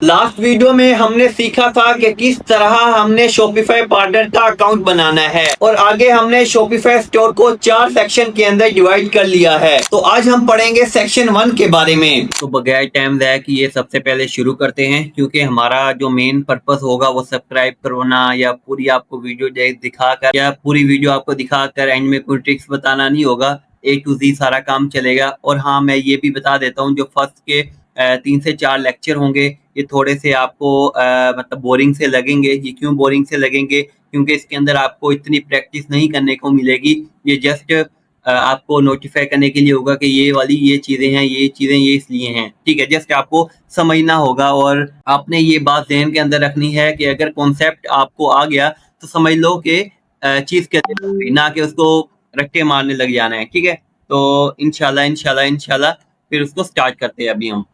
Last video में हमने सीखा था कि किस तरह हमने शॉपिफाई पार्टनर का अकाउंट बनाना है और आगे हमने शॉपिफाई स्टोर को 4 सेक्शन के अंदर डिवाइड कर लिया है। तो आज हम पढ़ेंगे सेक्शन 1 के बारे में। तो बगैर टाइम ज़ाया किए सबसे पहले शुरू करते हैं, क्योंकि हमारा जो मेन पर्पस होगा वो सब्सक्राइब करवाना या पूरी आपको वीडियो दिखाकर या पूरी वीडियो आपको दिखाकर एंड में कोई ट्रिक्स बताना नहीं होगा। A to Z सारा काम चलेगा। और हाँ, मैं ये भी बता देता हूँ, जो फर्स्ट के 3 से 4 लेक्चर होंगे ये थोड़े से आपको मतलब बोरिंग से लगेंगे। ये क्यों बोरिंग से लगेंगे? क्योंकि इसके अंदर आपको इतनी प्रैक्टिस नहीं करने को मिलेगी। ये जस्ट आपको नोटिफाई करने के लिए होगा कि ये वाली ये चीज़ें हैं, ये चीज़ें ये इसलिए हैं, ठीक है। जस्ट आपको समझना होगा और आपने ये बात ज़हन के अंदर रखनी है कि अगर कॉन्सेप्ट आपको आ गया तो समझ लो कि चीज़ के ना कि उसको रट्टे मारने लग जाना है, ठीक है। तो इंशाल्लाह फिर उसको स्टार्ट करते हैं। अभी हम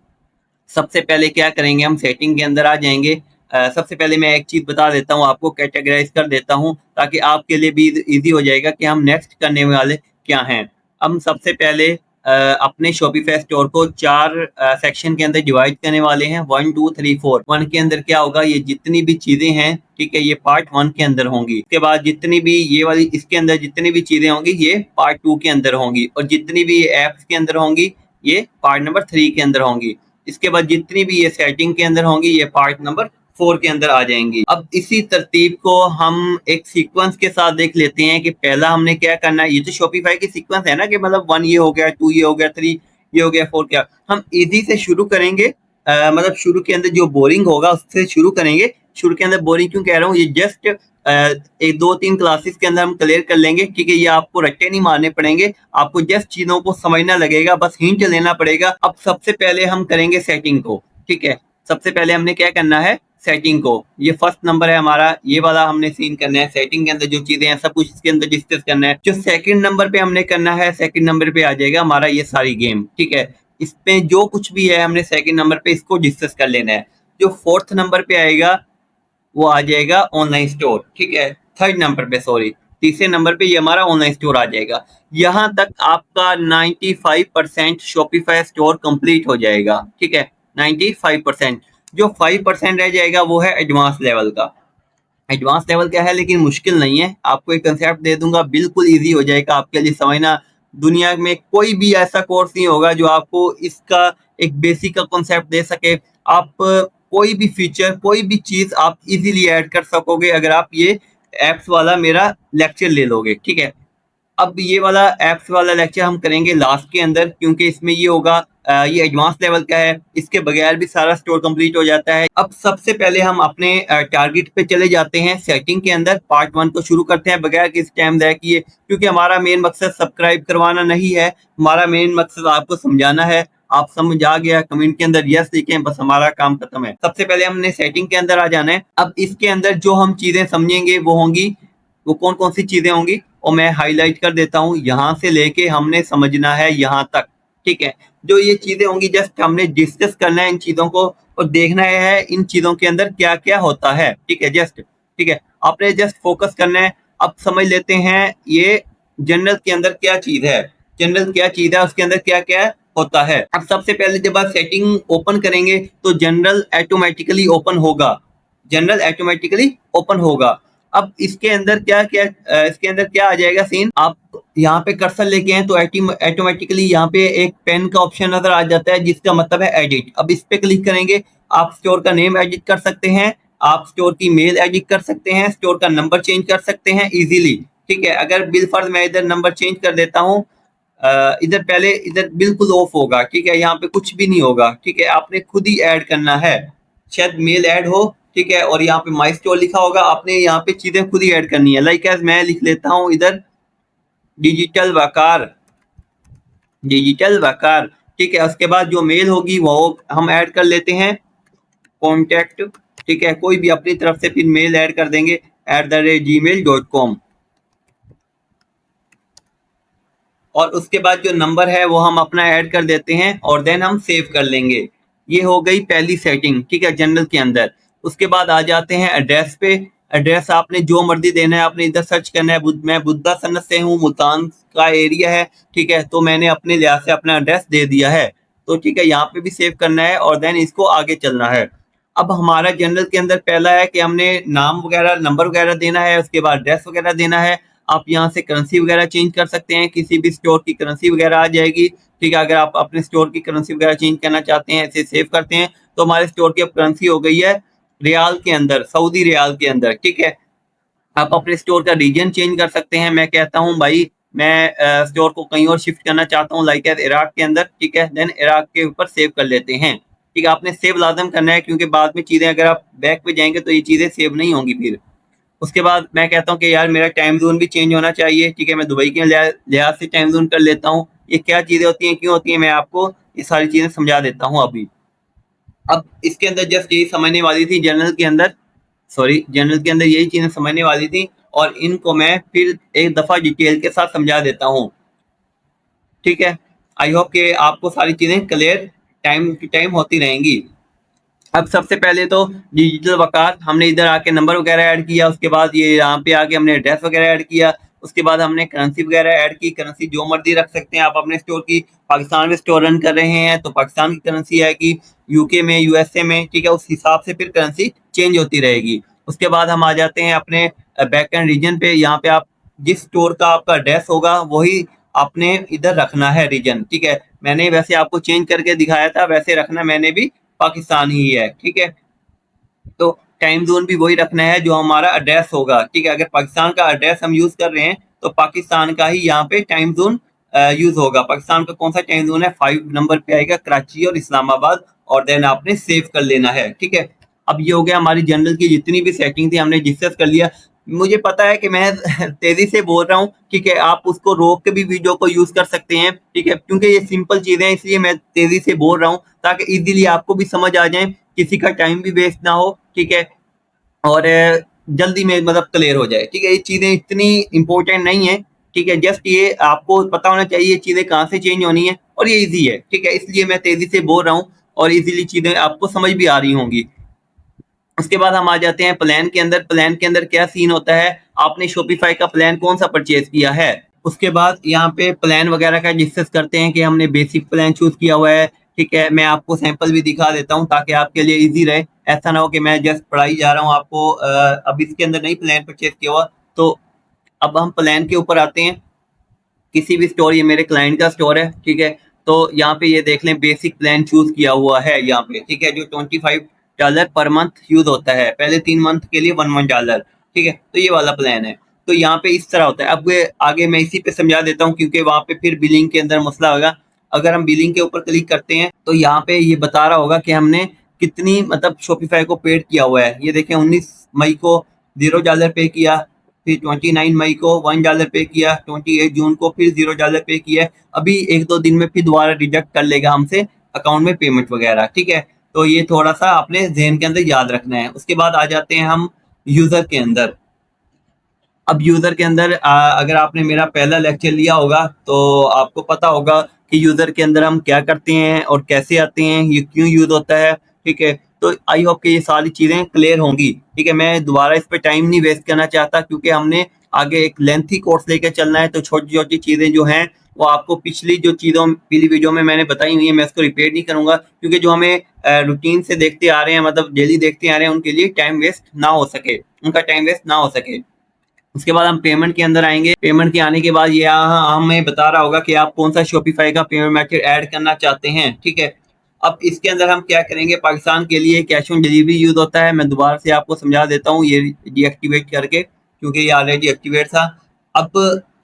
सबसे पहले क्या करेंगे, हम सेटिंग के अंदर आ जाएंगे। सबसे पहले मैं एक चीज़ बता देता हूँ, आपको कैटेगराइज कर देता हूँ ताकि आपके लिए भी इजी हो जाएगा कि हम नेक्स्ट करने वाले क्या हैं। हम सबसे पहले अपने शॉपिफाई स्टोर को 4 सेक्शन के अंदर डिवाइड करने वाले हैं। 1 2 3 4। 1 के अंदर क्या होगा, ये जितनी भी चीज़ें हैं, ठीक है, ये पार्ट 1 के अंदर होंगी। उसके बाद जितनी भी ये वाली इसके अंदर जितनी भी चीज़ें होंगी ये पार्ट 2 के अंदर होंगी, और जितनी भी ऐप्स के अंदर होंगी ये पार्ट नंबर 3 के अंदर होंगी। इसके बाद जितनी भी ये सेटिंग के अंदर होंगी ये पार्ट नंबर 4 के अंदर आ जाएंगी। अब इसी तरतीब को हम एक सीक्वेंस के साथ देख लेते हैं कि पहला हमने क्या करना है। ये तो शॉपिफाई की सीक्वेंस है ना, कि मतलब 1 ये हो गया, 2 ये हो गया, 3 ये हो गया, 4 क्या। हम इजी से शुरू करेंगे। मतलब शुरू के अंदर जो बोरिंग होगा उससे शुरू करेंगे। शुरू के अंदर बोरिंग क्यों कह रहा हूँ, ये जस्ट एक 2-3 क्लासेस के अंदर हम क्लियर कर लेंगे, क्योंकि ये आपको रट्टे नहीं मारने पड़ेंगे, आपको जस्ट चीज़ों को समझना लगेगा, बस हिंट लेना पड़ेगा। अब सबसे पहले हम करेंगे सेटिंग को, ठीक है। सबसे पहले हमने क्या करना है, सेटिंग को। ये फर्स्ट नंबर है हमारा, ये वाला हमने सीन करना है। सेटिंग के अंदर जो चीज़ें हैं सब कुछ इसके अंदर डिस्कस करना है। जो सेकंड नंबर पे हमने करना है, सेकंड नंबर पे आ जाएगा हमारा ये सारी गेम, ठीक है। इसमें जो कुछ भी है हमने सेकंड नंबर पे इसको डिस्कस कर लेना है। जो फोर्थ नंबर पे आएगा वो आ जाएगा ऑनलाइन स्टोर, ठीक है। थर्ड नंबर पे, सॉरी, तीसरे नंबर पे ये हमारा ऑनलाइन स्टोर आ जाएगा। यहाँ तक आपका 95% शॉपिफाई स्टोर कंप्लीट हो जाएगा, ठीक है। 95%। जो 5% रह जाएगा वो है एडवांस लेवल का। एडवांस लेवल क्या है, लेकिन मुश्किल नहीं है। आपको एक कंसेप्ट दे दूंगा, बिल्कुल इजी हो जाएगा आपके लिए समझना। दुनिया में कोई भी ऐसा कोर्स नहीं होगा जो आपको इसका एक बेसिक का कंसेप्ट दे सके। आप कोई भी फीचर, कोई भी चीज़ आप इजीली ऐड कर सकोगे अगर आप ये एप्स वाला मेरा लेक्चर ले लोगे, ठीक है। अब ये वाला एप्स वाला लेक्चर हम करेंगे लास्ट के अंदर, क्योंकि इसमें ये होगा ये एडवांस लेवल का है, इसके बगैर भी सारा स्टोर कंप्लीट हो जाता है। अब सबसे पहले हम अपने टारगेट पे चले जाते हैं। सेटिंग के अंदर पार्ट 1 को शुरू करते हैं बगैर किसी टाइम ज़ाया किए, क्योंकि हमारा मेन मकसद सब्सक्राइब करवाना नहीं है, हमारा मेन मकसद आपको समझाना है। आप समझ आ गया, कमेंट के अंदर यस लिखें, बस हमारा काम खत्म है। सबसे पहले हमने सेटिंग के अंदर आ जाना है। अब इसके अंदर जो हम चीज़ें समझेंगे वो होंगी, वो कौन कौन सी चीज़ें होंगी और मैं हाईलाइट कर देता हूँ। यहाँ से लेके हमने समझना है यहाँ तक, ठीक है। जो ये चीज़ें होंगी जस्ट हमने डिस्कस करना है इन चीज़ों को, और देखना है इन चीज़ों के अंदर क्या क्या होता है, ठीक है। जस्ट, ठीक है, आपने जस्ट फोकस करना है। अब समझ लेते हैं ये जनरल के अंदर क्या चीज़ है, जनरल क्या चीज़ है, उसके अंदर क्या क्या होता है। अब सबसे पहले जब आप सेटिंग ओपन करेंगे तो जनरल ऑटोमेटिकली ओपन होगा, जनरल ऑटोमेटिकली ओपन होगा। अब इसके अंदर क्या क्या इसके अंदर क्या आ जाएगा सीन, आप यहाँ पे कर्सर लेके हैं तो ऑटोमेटिकली यहाँ पे एक पेन का ऑप्शन नजर आ जाता है जिसका मतलब है एडिट। अब इस पे क्लिक करेंगे, आप स्टोर का नेम एडिट कर सकते हैं, आप स्टोर की मेल एडिट कर सकते हैं, स्टोर का नंबर चेंज कर सकते हैं इजीली, ठीक है। अगर बिल फर्ज मैं इधर नंबर चेंज कर देता हूँ, इधर पहले इधर बिल्कुल ऑफ होगा, ठीक है, यहाँ पे कुछ भी नहीं होगा, ठीक है। आपने खुद ही ऐड करना है, शायद मेल ऐड हो, ठीक है, और यहाँ पे माई स्टोर लिखा होगा, आपने यहाँ पे चीजें खुद ही ऐड करनी है। लाइक एज मैं लिख लेता हूँ इधर डिजिटल वकार, डिजिटल वकार, ठीक है। उसके बाद जो मेल होगी वो हम ऐड कर लेते हैं, कॉन्टेक्ट, ठीक है, कोई भी अपनी तरफ से फिर मेल ऐड कर देंगे @gmail.com। और उसके बाद जो नंबर है वो हम अपना ऐड कर देते हैं और देन हम सेव कर लेंगे। ये हो गई पहली सेटिंग, ठीक है, जनरल के अंदर। उसके बाद आ जाते हैं एड्रेस पे। एड्रेस आपने जो मर्जी देना है, आपने इधर सर्च करना है। मैं बुद्धा सनत से हूँ, मुल्तान का एरिया है, ठीक है, तो मैंने अपने लिहाज से अपना एड्रेस दे दिया है। तो ठीक है, यहाँ पे भी सेव करना है और देन इसको आगे चलना है। अब हमारा जनरल के अंदर पहला है कि हमने नाम वगैरह, नंबर वगैरह देना है, उसके बाद एड्रेस वगैरह देना है। आप यहाँ से करेंसी वगैरह चेंज कर सकते हैं, किसी भी स्टोर की करेंसी वगैरह आ जाएगी। ठीक है, अगर आप अपने स्टोर की करेंसी वगैरह चेंज करना चाहते हैं, ऐसे सेव करते हैं, तो हमारे स्टोर की अब करेंसी हो गई है रियाल के अंदर, सऊदी रियाल के अंदर। ठीक है, आप अपने स्टोर का रीजन चेंज कर सकते हैं। मैं कहता हूँ भाई मैं स्टोर को कहीं और शिफ्ट करना चाहता हूँ, लाइक एज इराक के अंदर। ठीक है, देन इराक के ऊपर सेव कर लेते हैं। ठीक है, आपने सेव लाजम करना है, क्योंकि बाद में चीजें अगर आप बैक पे जाएंगे तो ये चीजें सेव नहीं होंगी फिर। उसके बाद मैं कहता हूँ कि यार मेरा टाइम जोन भी चेंज होना चाहिए। ठीक है, मैं दुबई के लिहाज से टाइम जोन कर लेता हूँ। ये क्या चीजें होती हैं, क्यों होती हैं, मैं आपको ये सारी चीजें समझा देता हूँ अभी। अब इसके अंदर जस्ट यही समझने वाली थी जनरल के अंदर, सॉरी जनरल के अंदर यही चीजें समझने वाली थी, और इनको मैं फिर एक दफा डिटेल के साथ समझा देता हूँ। ठीक है, आई होप कि आपको सारी चीजें क्लियर टाइम टू टाइम होती रहेंगी। अब सबसे पहले तो डिजिटल वकार, हमने इधर आके नंबर वगैरह ऐड किया, उसके बाद ये यहाँ पे आके हमने एड्रेस वगैरह ऐड किया, उसके बाद हमने करेंसी वगैरह ऐड की। करेंसी जो मर्जी रख सकते हैं आप अपने स्टोर की। पाकिस्तान में स्टोर रन कर रहे हैं तो पाकिस्तान की करेंसी आएगी, यूके में, यूएसए में। ठीक है, उस हिसाब से फिर करेंसी चेंज होती रहेगी। उसके बाद हम आ जाते हैं अपने बैक एंड रीजन पे। यहाँ पे आप जिस स्टोर का आपका एड्रेस होगा वही आपने इधर रखना है रीजन। ठीक है, मैंने वैसे आपको चेंज करके दिखाया था, वैसे रखना मैंने भी पाकिस्तान ही है। ठीक है, तो टाइम जोन भी वही रखना है जो हमारा एड्रेस होगा। ठीक है, अगर पाकिस्तान का एड्रेस हम यूज कर रहे हैं तो पाकिस्तान का ही यहाँ पे टाइम जोन यूज होगा। पाकिस्तान का कौन सा टाइम जोन है, 5 नंबर पे आएगा, कराची और इस्लामाबाद, और देन आपने सेव कर लेना है। ठीक है, अब ये हो गया हमारी जनरल की जितनी भी सेटिंग थी हमने डिस्कस कर लिया। मुझे पता है कि मैं तेजी से बोल रहा हूँ। ठीक है, आप उसको रोक के भी वीडियो को यूज कर सकते हैं। ठीक है, क्योंकि ये सिंपल चीजें हैं इसलिए मैं तेजी से बोल रहा हूँ, ताकि इजीली आपको भी समझ आ जाए, किसी का टाइम भी वेस्ट ना हो। ठीक है, और जल्दी में मतलब क्लियर हो जाए। ठीक है, ये चीजें इतनी इंपॉर्टेंट नहीं है। ठीक है, जस्ट ये आपको पता होना चाहिए ये चीजें कहाँ से चेंज होनी है, और ये इजी है। ठीक है, इसलिए मैं तेजी से बोल रहा हूँ और इजीली चीजें आपको समझ भी आ रही होंगी। उसके बाद हम आ जाते हैं प्लान के अंदर। प्लान के अंदर क्या सीन होता है, आपने शॉपिफाई का प्लान कौन सा परचेज किया है। उसके बाद यहाँ पे प्लान वगैरह का डिस्कस करते हैं कि हमने बेसिक प्लान चूज किया हुआ है। ठीक है, मैं आपको सैंपल भी दिखा देता हूँ ताकि आपके लिए इजी रहे। ऐसा ना हो कि मैं जस्ट पढ़ाई जा रहा हूँ आपको, अब इसके अंदर नहीं प्लान परचेज किया हुआ। तो अब हम प्लान के ऊपर आते हैं। किसी भी स्टोर, ये मेरे क्लाइंट का स्टोर है। ठीक है, तो यहाँ पे ये देख लें बेसिक प्लान चूज किया हुआ है यहाँ पे। ठीक है, जो $25 पर मंथ यूज होता है, पहले 3 मंथ के लिए $11। ठीक है, तो ये वाला प्लान है। तो यहाँ पे इस तरह होता है। अब आगे मैं इसी पे समझा देता हूँ, क्योंकि वहाँ पे फिर बिलिंग के अंदर मसला होगा। अगर हम बिलिंग के ऊपर क्लिक करते हैं तो यहाँ पे ये बता रहा होगा कि हमने कितनी मतलब शॉपिफाई को पेड किया हुआ है। ये देखें 19 मई को $0 पे किया, फिर 29 मई को $1 पे किया, 28 जून को फिर $0 पे किया। अभी 1-2 दिन में फिर दोबारा रिजेक्ट कर लेगा हमसे अकाउंट में पेमेंट वगैरह। ठीक है, तो ये थोड़ा सा आपने जहन के अंदर याद रखना है। उसके बाद आ जाते हैं हम यूजर के अंदर। अब यूजर के अंदर अगर आपने मेरा पहला लेक्चर लिया होगा तो आपको पता होगा कि यूजर के अंदर हम क्या करते हैं और कैसे आते हैं, ये क्यों यूज होता है। ठीक है, तो आई होप कि ये सारी चीजें क्लियर होंगी। ठीक है, मैं दोबारा इस पे टाइम नहीं वेस्ट करना चाहता, क्योंकि हमने आगे एक लेंथी कोर्स लेकर चलना है। तो छोटी छोटी चीजें जो हैं वो आपको पिछली जो चीजों पिछली वीडियो में मैंने बताई हुई है, मैं इसको रिपीट नहीं करूंगा, क्योंकि जो हमें रूटीन से देखते आ रहे हैं, मतलब डेली देखते आ रहे हैं, उनके लिए टाइम वेस्ट ना हो सके, उनका टाइम वेस्ट ना हो सके। उसके बाद हम पेमेंट के अंदर आएंगे। पेमेंट के आने के बाद ये हमें बता रहा होगा कि आप कौन सा शॉपिफाई का पेमेंट मेथड ऐड करना चाहते हैं। ठीक है, अब इसके अंदर हम क्या करेंगे, पाकिस्तान के लिए कैश ऑन डिलीवरी यूज होता है। मैं दोबारा से आपको समझा देता हूँ ये डीएक्टिवेट करके, क्योंकि ये ऑलरेडी एक्टिवेट था। अब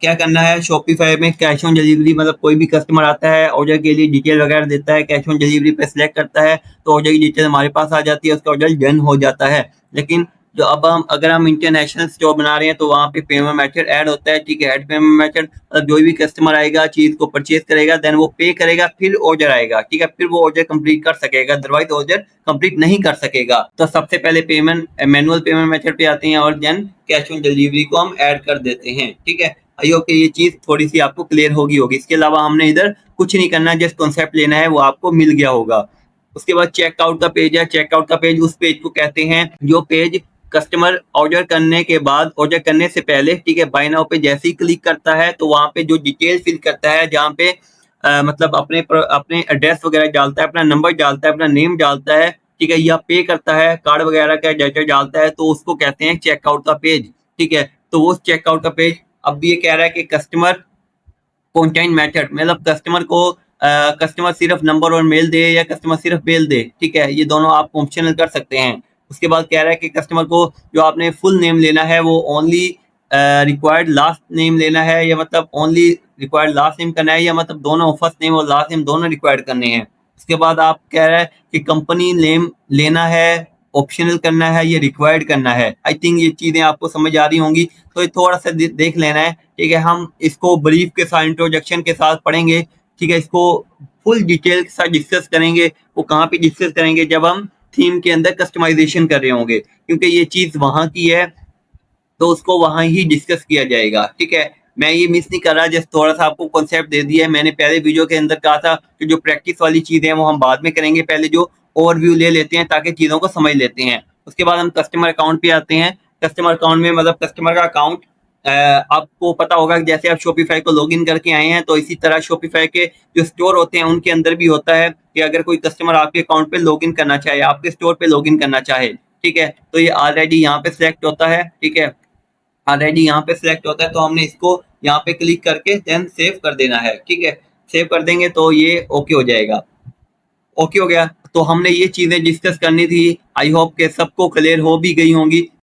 क्या करना है, शॉपिफाई में कैश ऑन डिलीवरी, मतलब कोई भी कस्टमर आता है, ऑर्डर के लिए डिटेल वगैरह देता है, कैश ऑन डिलीवरी पे सिलेक्ट करता है, तो ऑर्डर की डिटेल हमारे पास आ जाती है, उसका ऑर्डर डन हो जाता है। लेकिन जो अब हम अगर हम इंटरनेशनल स्टोर बना रहे हैं तो वहाँ पे पेमेंट मेथड ऐड होता है। ठीक है, ऐड पेमेंट मेथड मतलब जो भी कस्टमर आएगा, चीज को परचेज करेगा, देन वो पे करेगा, फिर ऑर्डर आएगा। ठीक है, फिर वो ऑर्डर कंप्लीट कर सकेगा, अदरवाइज ऑर्डर कंप्लीट नहीं कर सकेगा। तो सबसे पहले पेमेंट मैनुअल पेमेंट मेथड पे आते हैं और देन कैश ऑन डिलीवरी को हम ऐड कर देते हैं। ठीक है, आई होप कि ये चीज थोड़ी सी आपको क्लियर होगी। इसके अलावा हमने इधर कुछ नहीं करना, जस्ट कॉन्सेप्ट लेना है, वो आपको मिल गया होगा। उसके बाद चेकआउट का पेज है। चेकआउट का पेज उस पेज को कहते हैं जो पेज कस्टमर ऑर्डर करने के बाद, ऑर्डर करने से पहले, ठीक है, बाय नाउ पे जैसे ही क्लिक करता है तो वहां पे जो डिटेल फिल करता है, जहाँ पे मतलब अपने एड्रेस वगैरह डालता है, अपना नंबर डालता है, अपना नेम डालता है। ठीक है, या पे करता है, कार्ड वगैरह का डेटा डालता है, तो उसको कहते हैं चेकआउट का पेज। ठीक है, तो वो चेकआउट का पेज अब ये कह रहा है कि कस्टमर कॉन्टेंट मेथड, मतलब कस्टमर सिर्फ नंबर और मेल दे या कस्टमर सिर्फ मेल दे। ठीक है, ये दोनों आप ऑप्शनल कर सकते हैं। उसके बाद कह रहा है कि कस्टमर को जो आपने फुल नेम लेना है वो ओनली रिक्वायर्ड लास्ट नेम लेना है, या मतलब ओनली रिक्वायर्ड लास्ट नेम करना है, या मतलब दोनों फर्स्ट नेम और लास्ट नेम दोनों रिक्वायर्ड करने हैं। उसके बाद आप कह रहा है कि कंपनी नेम लेना है, ऑप्शनल करना है, ये रिक्वायर्ड करना है। आई थिंक ये चीज़ें आपको समझ आ रही होंगी, तो ये थोड़ा सा देख लेना है। ठीक है, हम इसको ब्रीफ के साथ इंट्रोडक्शन के साथ पढ़ेंगे। ठीक है, इसको फुल डिटेल के साथ डिस्कस करेंगे। वो कहाँ पे डिस्कस करेंगे? जब हम थीम के अंदर कस्टमाइजेशन कर रहे होंगे, क्योंकि ये चीज़ वहाँ की है तो उसको वहाँ ही डिस्कस किया जाएगा। ठीक है, मैं ये मिस नहीं कर रहा, जस्ट थोड़ा सा आपको कॉन्सेप्ट दे दिया है। मैंने पहले वीडियो के अंदर कहा था कि जो प्रैक्टिस वाली चीज़ें हैं वो हम बाद में करेंगे, पहले जो ओवरव्यू ले लेते हैं ताकि चीज़ों को समझ लेते हैं। उसके बाद हम कस्टमर अकाउंट पे आते हैं। कस्टमर अकाउंट में मतलब कस्टमर का अकाउंट आपको पता होगा कि जैसे आप शॉपिफाई को लॉगिन करके आए हैं, तो इसी तरह शॉपिफाई के जो स्टोर होते हैं उनके अंदर भी होता है कि अगर कोई कस्टमर आपके अकाउंट पे लॉगिन करना चाहे, आपके स्टोर पे लॉगिन करना चाहे, ठीक है, तो ये ऑलरेडी यहाँ पे सिलेक्ट होता है। ठीक है, ऑलरेडी यहाँ पे सिलेक्ट होता है, तो हमने इसको यहाँ पे क्लिक करके देन सेव कर देना है। ठीक है, सेव कर देंगे तो ये ओके हो जाएगा। ओके हो गया, तो हमने ये चीज़ें डिस्कस करनी थी। आई होप के सबको क्लियर हो भी गई होंगी।